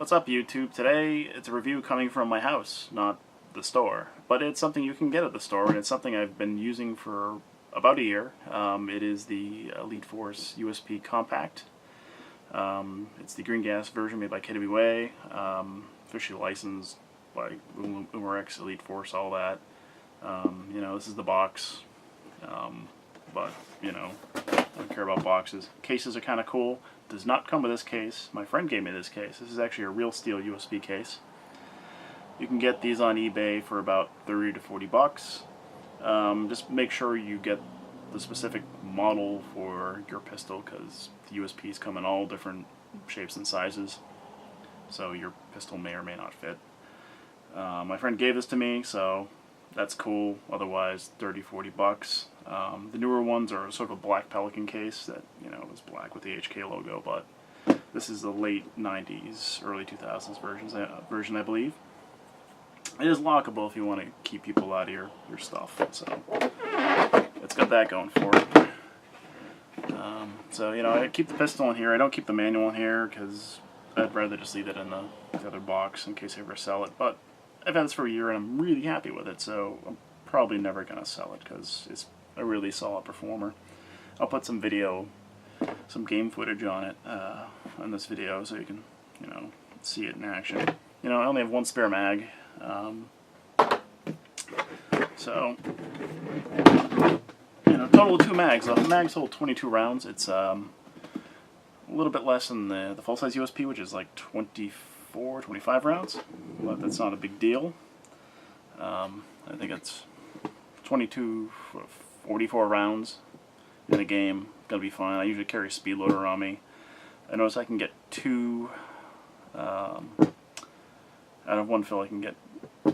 What's up, YouTube? Today it's a review coming from my house, not the store. But it's something you can get at the store, and it's something I've been using for about a year. It is the Force USP Compact. It's the green gas version made by KWA, officially licensed by Umarex, Elite Force, all that. This is the box, but, I don't care about boxes. Cases are kind of cool. Does not come with this case. My friend gave me this case. This is actually a real steel USB case. You can get these on eBay for about 30 to 40 bucks. Just make sure you get the specific model for your pistol, because the USPs come in all different shapes and sizes, so your pistol may or may not fit. My friend gave this to me, so that's cool. Otherwise, 30, 40 bucks. The newer ones are sort of a black Pelican case that, is black with the H&K logo, but this is the late 90s, early 2000s version, I believe. It is lockable if you want to keep people out of your stuff, so it's got that going for it. I keep the pistol in here. I don't keep the manual in here because I'd rather just leave it in the other box in case I ever sell it, but I've had this for a year and I'm really happy with it, so I'm probably never going to sell it because it's a really solid performer. I'll put some game footage on it, on this video, so you can, see it in action. I only have one spare mag, total of 2 mags. The mags hold 22 rounds. It's a little bit less than the full-size USP, which is like 24, 25 rounds, but that's not a big deal. I think it's 22, 44 rounds in a game. Gonna be fine. I usually carry a speed loader on me. I notice I can get 2, out of 1 fill I can get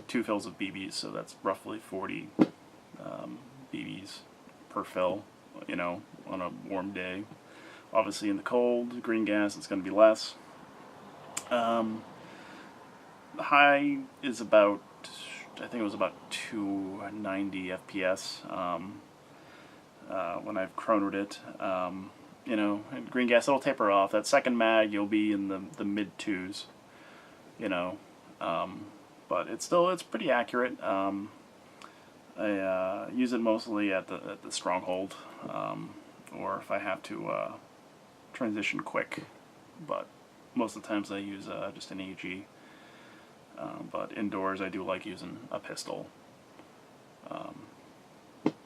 2 fills of BBs, so that's roughly 40 BBs per fill, on a warm day. Obviously in the cold, green gas, it's going to be less. The high is about, I think it was about 290 FPS when I've chronoed it. And green gas, it'll taper off. That second mag, you'll be in the mid-2s, but it's pretty accurate. I use it mostly at the stronghold, or if I have to transition quick, but most of the times I use just an AG. But indoors I do like using a pistol,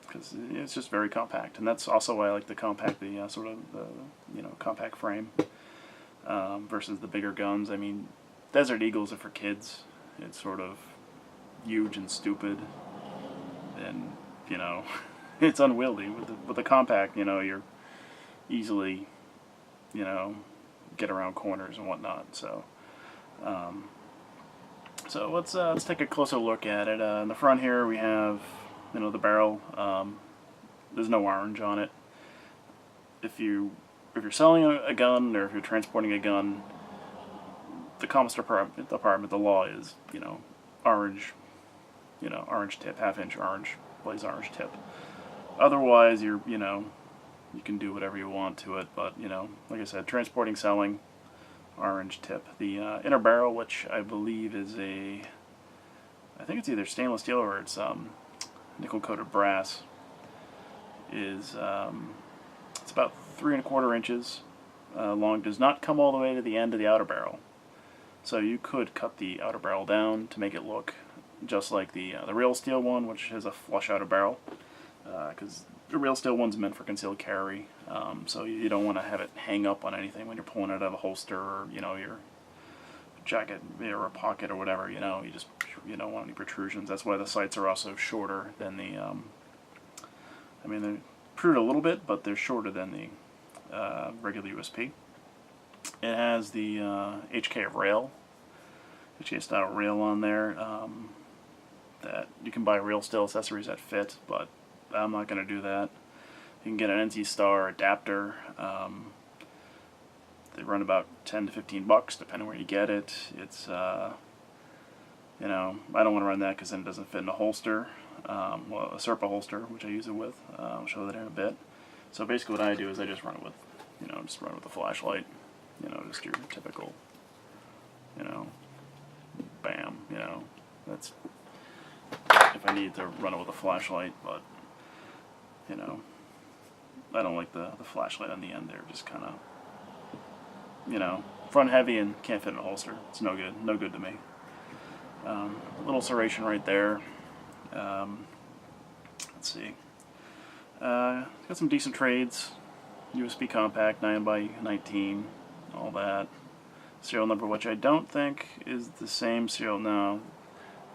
because it's just very compact, and that's also why I like the compact, compact frame, versus the bigger guns. I mean, Desert Eagles are for kids. It's sort of huge and stupid, and it's unwieldy. With the compact, you're easily, get around corners and whatnot. So let's take a closer look at it. In the front here we have, the barrel. There's no orange on it. If you're selling a gun, or if you're transporting a gun, the Commerce Department, the law is, orange, orange tip, half-inch orange, blaze orange tip. Otherwise, you can do whatever you want to it, but, like I said, transporting, selling, orange tip. The inner barrel, which I believe is I think it's either stainless steel or it's nickel-coated brass, is it's about 3 1/4 inches long. Does not come all the way to the end of the outer barrel, so you could cut the outer barrel down to make it look just like the real steel one, which has a flush outer barrel, because the real steel one's meant for concealed carry, so you don't want to have it hang up on anything when you're pulling it out of a holster, or your jacket or a pocket or whatever. You don't want any protrusions. That's why the sights are also shorter than the they're protrude a little bit, but they're shorter than the regular USP. It has the HK style rail on there, that you can buy real steel accessories that fit, but I'm not going to do that. You can get an NC Star adapter. They run about 10 to 15 bucks depending where you get it. It's I don't want to run that because then it doesn't fit in a holster. Well, a Serpa holster, which I use it with. I'll show that in a bit. So basically what I do is I just run it with, just run it with a flashlight. Just your typical you know, bam, you know, that's if I need to run it with a flashlight, but, you know, I don't like the flashlight on the end there, just kind of, you know, front heavy and can't fit in a holster. It's no good to me. A little serration right there. Let's see. Got some decent trades. USB Compact, 9x19, all that. Serial number, which I don't think is the same serial now.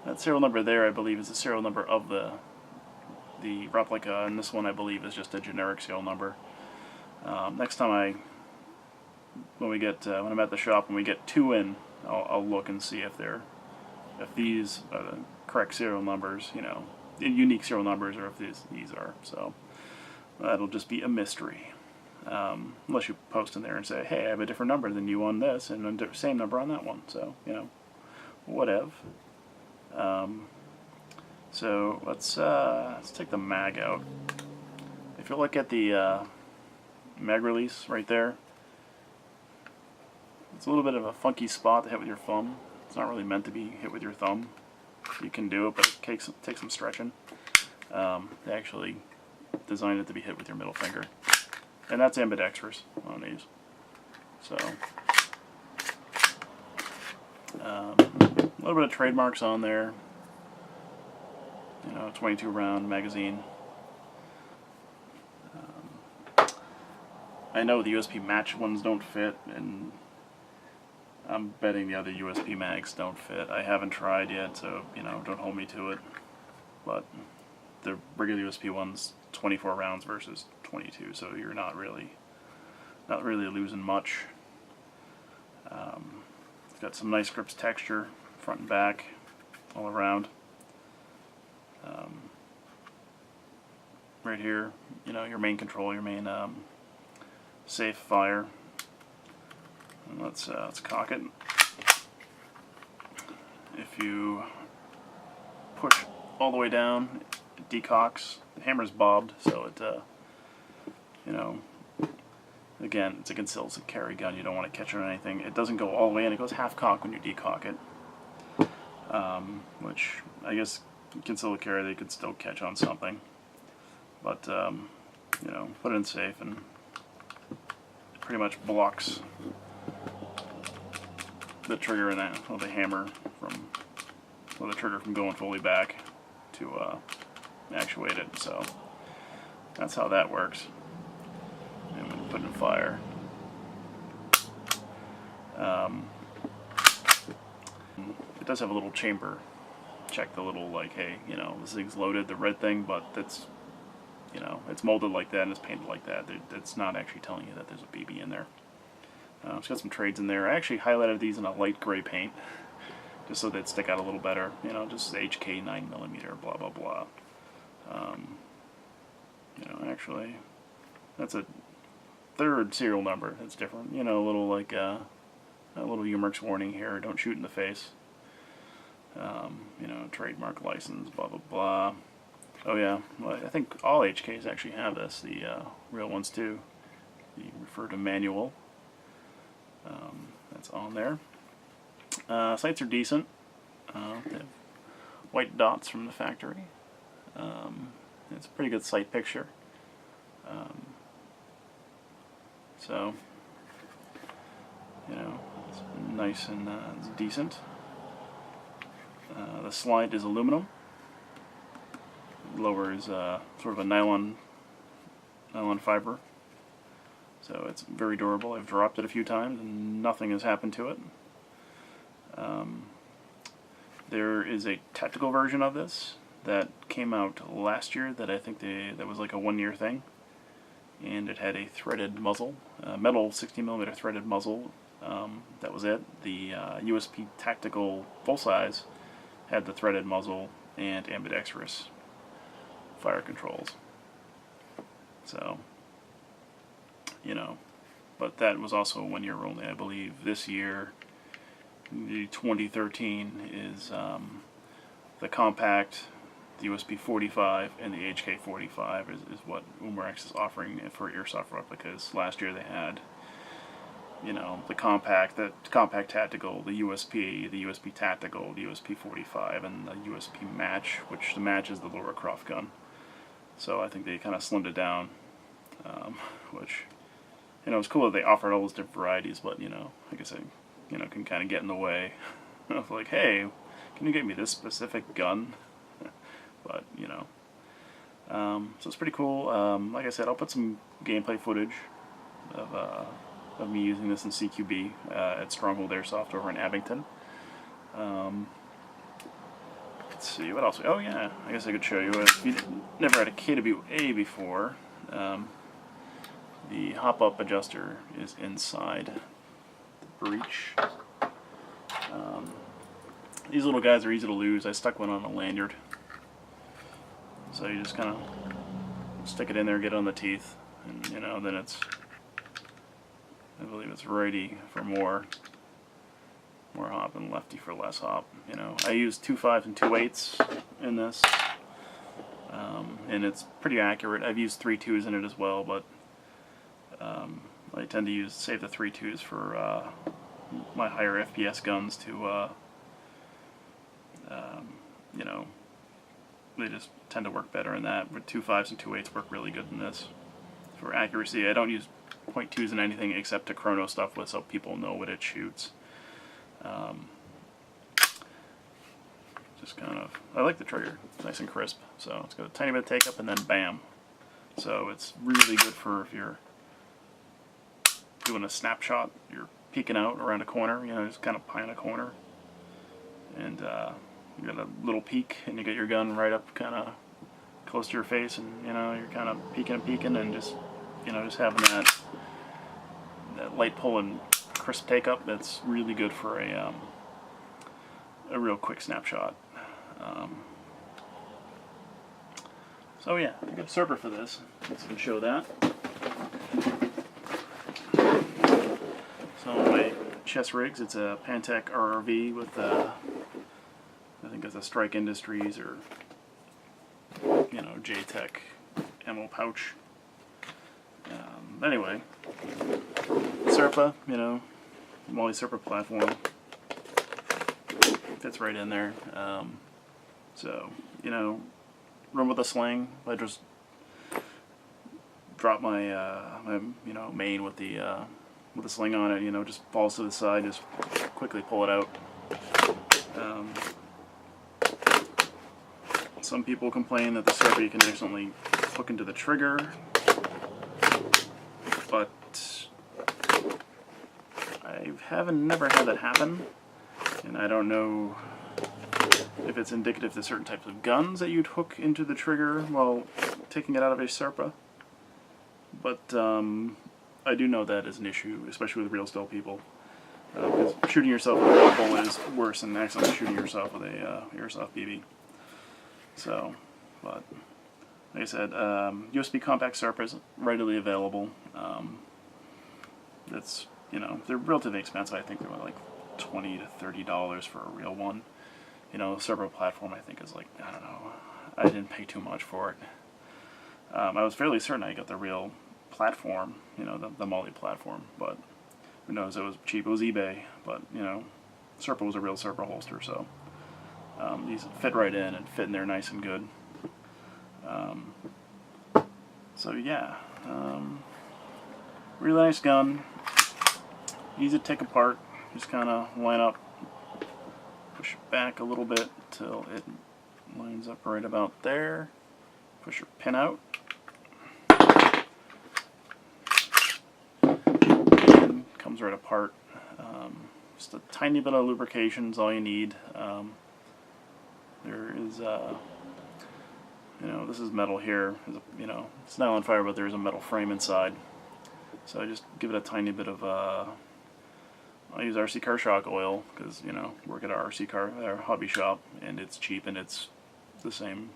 That serial number there, I believe, is the serial number of the replica, and this one, I believe, is just a generic serial number. Next time when I'm at the shop, when we get two in, I'll look and see if these are the correct serial numbers, you know, unique serial numbers, or if these are. So that'll just be a mystery. Unless you post in there and say, hey, I have a different number than you on this, and the same number on that one. So, you know, whatever. So let's take the mag out. If you look at the mag release right there, it's a little bit of a funky spot to hit with your thumb. It's not really meant to be hit with your thumb. You can do it, but it takes some stretching. They actually designed it to be hit with your middle finger. And that's ambidextrous on these. So, a little bit of trademarks on there. You know, 22 round magazine. I know the USP match ones don't fit, and I'm betting the other USP mags don't fit. I haven't tried yet, so, you know, don't hold me to it. But the regular USP one's 24 rounds versus 22, so you're not really losing much. It's got some nice grips texture, front and back, all around. Right here, you know, your main control, your main safe fire. And let's cock it. If you push all the way down, it decocks. The hammer's bobbed, so it, you know, again, it's a concealed carry gun. You don't want to catch it on anything. It doesn't go all the way in. It goes half cock when you decock it, which I guess concealed carry they could still catch on something. But you know, put it in safe, and it pretty much blocks the trigger and the hammer the trigger from going fully back to actuate it. So that's how that works. And when you put it in fire, it does have a little chamber. Check the little, like, hey, you know, this thing's loaded, the red thing, but that's, you know, it's molded like that and it's painted like that. It's not actually telling you that there's a BB in there. It's got some trades in there. I actually highlighted these in a light gray paint, just so they'd stick out a little better. You know, just H&K 9mm, blah blah blah. You know, actually, that's a third serial number. That's different. You know, a little like a little UMERX warning here. Don't shoot in the face. You know, trademark license, blah blah blah. Oh yeah, well, I think all HKs actually have this. The real ones too. You refer to manual. That's on there. Sights are decent. They have white dots from the factory. It's a pretty good sight picture. So, you know, it's nice and it's decent. The slide is aluminum. Lower is sort of a nylon fiber. So it's very durable. I've dropped it a few times and nothing has happened to it. There is a tactical version of this that came out last year that I think that was like a 1-year thing. And it had a threaded muzzle, metal 60mm threaded muzzle. That was it. The USP Tactical full size had the threaded muzzle and ambidextrous fire controls. So, you know, but that was also a 1 year only, I believe. This year, the 2013 is the Compact, the USP 45, and the H&K 45 is what UMERX is offering for Airsoft replicas. Last year they had you know, the compact tactical, the USP, the USP tactical, the USP 45, and the USP match, which the match is the Laura Croft gun. So I think they kind of slimmed it down, which, you know, it's cool that they offered all those different varieties, but, you know, I guess I, you know, can kind of get in the way of like, hey, can you get me this specific gun? But, you know, so it's pretty cool. Like I said, I'll put some gameplay footage of me using this in CQB at Stronghold Airsoft over in Abington. Let's see, what else? Oh yeah, I guess I could show you. If you never had a KWA before, the hop-up adjuster is inside the breech. These little guys are easy to lose. I stuck one on a lanyard. So you just kind of stick it in there, get it on the teeth, and, you know, then it's, I believe it's righty for more hop and lefty for less hop. You know, I use 2 5s and 2 8s in this, and it's pretty accurate. I've used 3 2s in it as well, but I tend to save the 3 2s for my higher FPS guns to, you know, they just tend to work better in that. But 2 5s and 2 8s work really good in this for accuracy. I don't use .2s in anything except to chrono stuff with, so people know what it shoots. Just kind of, I like the trigger. It's nice and crisp. So it's got a tiny bit of take up and then bam. So it's really good for if you're doing a snapshot, you're peeking out around a corner, you know, just kind of behind a corner, and you got a little peek, and you get your gun right up kind of close to your face, and, you know, you're kind of peeking and peeking, and just, you know, just having that light pull and crisp take up. That's really good for a real quick snapshot. So yeah, a good serper for this. Let's even show that. So my chest rigs, it's a Pantech RRV with I think it's a Strike Industries or, you know, JTech ammo pouch. Anyway, Serpa, you know, Molly Serpa platform, fits right in there. So, you know, run with a sling. I just drop my you know, main with the sling on it. You know, just falls to the side. Just quickly pull it out. Some people complain that the Serpa you can accidentally hook into the trigger, but I never had that happen, and I don't know if it's indicative to certain types of guns that you'd hook into the trigger while taking it out of a Serpa, but I do know that is an issue, especially with real still people, because shooting yourself with a real bullet is worse than accidentally shooting yourself with a Airsoft BB. So, but like I said, USB Compact Serpa is readily available. It's, you know, they're relatively expensive. I think they're like $20 to $30 for a real one. You know, the Serpa platform I think is like, I don't know, I didn't pay too much for it. I was fairly certain I got the real platform, you know, the Molly platform, but who knows, it was cheap, it was eBay, but, you know, Serpa was a real Serpa holster, so these fit right in and fit in there nice and good. So yeah, really nice gun, easy to take apart, just kind of line up, push it back a little bit till it lines up right about there, push your pin out, and comes right apart. Just a tiny bit of lubrication is all you need. There is, you know, this is metal here. You know, it's nylon fiber, but there's a metal frame inside. So I just give it a tiny bit of, I use RC car shock oil because, you know, work at our our hobby shop, and it's cheap and it's the same,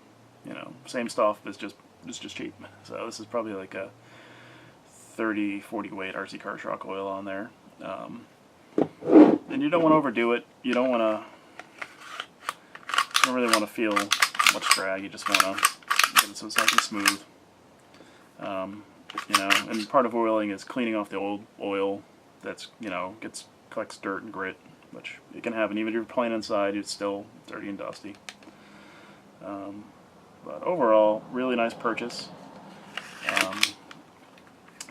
you know, same stuff. It's just cheap. So this is probably like a 30-40 weight RC car shock oil on there. And you don't want to overdo it. You don't really want to feel much drag. You just want to get it so it's nice and smooth. You know, and part of oiling is cleaning off the old oil, that's, collects dirt and grit, which it can happen. Even if you're playing inside, it's still dirty and dusty. But overall, really nice purchase.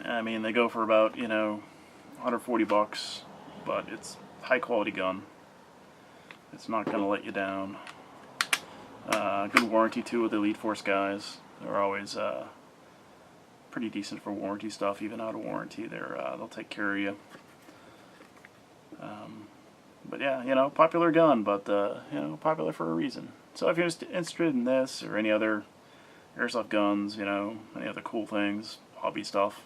I mean, they go for about, $140, but it's high quality gun. It's not going to let you down. Good warranty too with the Elite Force guys. They're always pretty decent for warranty stuff, even out of warranty. They'll take care of you. But yeah, popular gun, but popular for a reason. So if you're interested in this or any other airsoft guns, any other cool things, hobby stuff,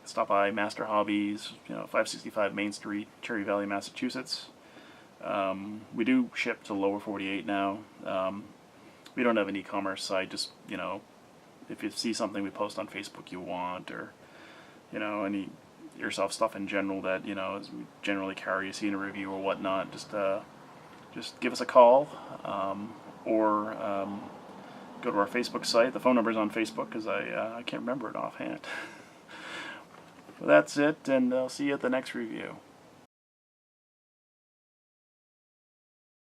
stop by Master Hobbies, 565 Main Street, Cherry Valley, Massachusetts. We do ship to lower 48 now. We don't have an e-commerce site. Just if you see something we post on Facebook you want, or any airsoft stuff in general that as we generally carry, you see in a review or whatnot, just give us a call, or go to our Facebook site. The phone number's on Facebook because I can't remember it offhand. Well, that's it, and I'll see you at the next review.